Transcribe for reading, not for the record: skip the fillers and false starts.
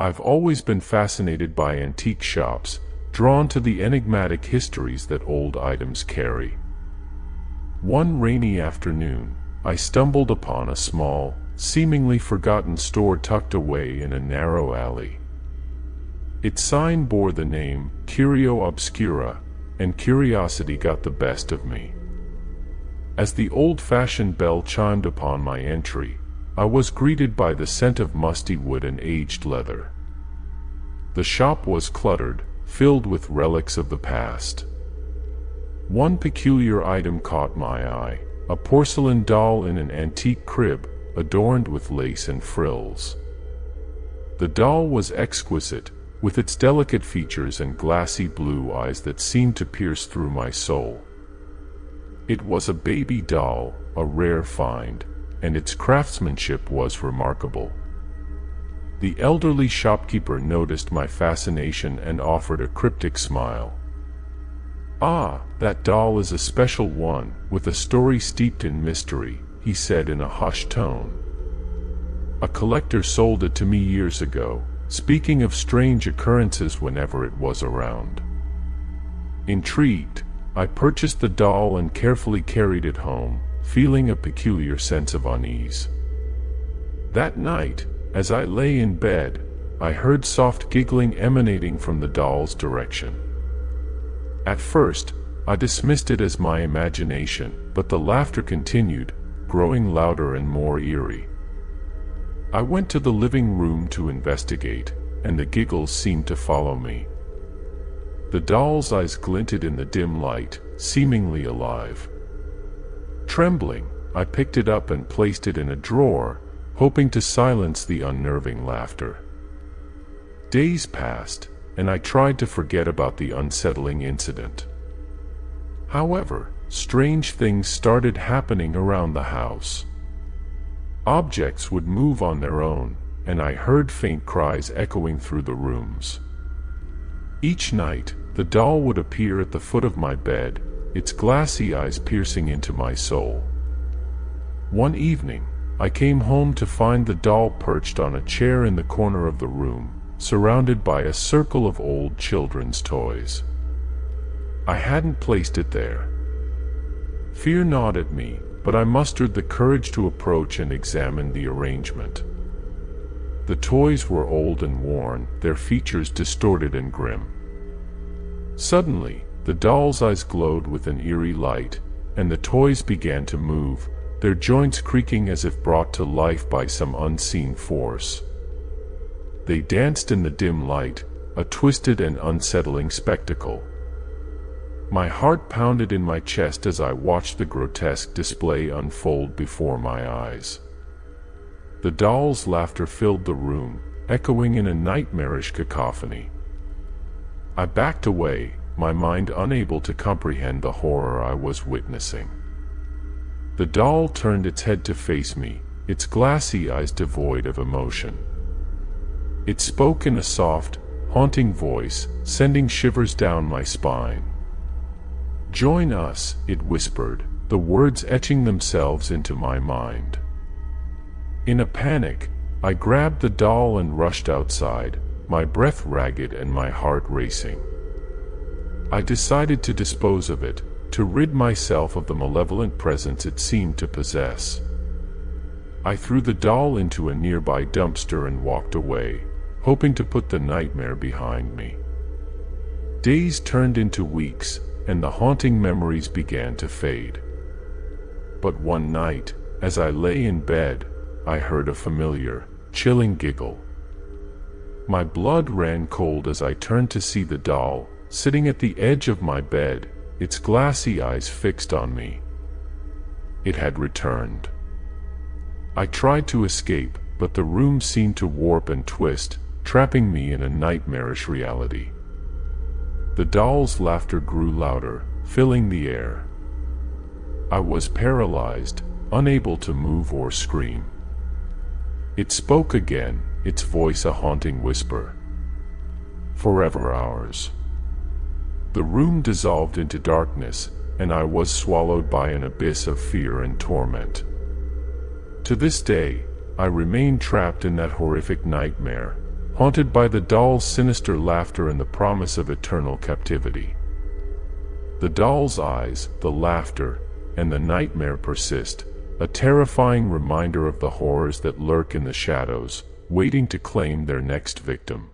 I've always been fascinated by antique shops, drawn to the enigmatic histories that old items carry. One rainy afternoon, I stumbled upon a small, seemingly forgotten store tucked away in a narrow alley. Its sign bore the name Curio Obscura, and curiosity got the best of me. As the old-fashioned bell chimed upon my entry, I was greeted by the scent of musty wood and aged leather. The shop was cluttered, filled with relics of the past. One peculiar item caught my eye, a porcelain doll in an antique crib, adorned with lace and frills. The doll was exquisite, with its delicate features and glassy blue eyes that seemed to pierce through my soul. It was a baby doll, a rare find, and its craftsmanship was remarkable. The elderly shopkeeper noticed my fascination and offered a cryptic smile. "Ah, that doll is a special one, with a story steeped in mystery," he said in a hushed tone. "A collector sold it to me years ago, speaking of strange occurrences whenever it was around." Intrigued, I purchased the doll and carefully carried it home, feeling a peculiar sense of unease. That night, as I lay in bed, I heard soft giggling emanating from the doll's direction. At first, I dismissed it as my imagination, but the laughter continued, growing louder and more eerie. I went to the living room to investigate, and the giggles seemed to follow me. The doll's eyes glinted in the dim light, seemingly alive. Trembling, I picked it up and placed it in a drawer, hoping to silence the unnerving laughter. Days passed, and I tried to forget about the unsettling incident. However, strange things started happening around the house. Objects would move on their own, and I heard faint cries echoing through the rooms. Each night, the doll would appear at the foot of my bed, its glassy eyes piercing into my soul. One evening, I came home to find the doll perched on a chair in the corner of the room, surrounded by a circle of old children's toys. I hadn't placed it there. Fear gnawed at me, but I mustered the courage to approach and examine the arrangement. The toys were old and worn, their features distorted and grim. Suddenly, the doll's eyes glowed with an eerie light, and the toys began to move, their joints creaking as if brought to life by some unseen force. They danced in the dim light, a twisted and unsettling spectacle. My heart pounded in my chest as I watched the grotesque display unfold before my eyes. The doll's laughter filled the room, echoing in a nightmarish cacophony. I backed away, my mind unable to comprehend the horror I was witnessing. The doll turned its head to face me, its glassy eyes devoid of emotion. It spoke in a soft, haunting voice, sending shivers down my spine. "Join us," it whispered, the words etching themselves into my mind. In a panic, I grabbed the doll and rushed outside, my breath ragged and my heart racing. I decided to dispose of it, to rid myself of the malevolent presence it seemed to possess. I threw the doll into a nearby dumpster and walked away, hoping to put the nightmare behind me. Days turned into weeks, and the haunting memories began to fade. But one night, as I lay in bed, I heard a familiar, chilling giggle. My blood ran cold as I turned to see the doll, sitting at the edge of my bed, its glassy eyes fixed on me. It had returned. I tried to escape, but the room seemed to warp and twist, trapping me in a nightmarish reality. The doll's laughter grew louder, filling the air. I was paralyzed, unable to move or scream. It spoke again, its voice a haunting whisper. "Forever ours." The room dissolved into darkness, and I was swallowed by an abyss of fear and torment. To this day, I remain trapped in that horrific nightmare, haunted by the doll's sinister laughter and the promise of eternal captivity. The doll's eyes, the laughter, and the nightmare persist, a terrifying reminder of the horrors that lurk in the shadows, waiting to claim their next victim.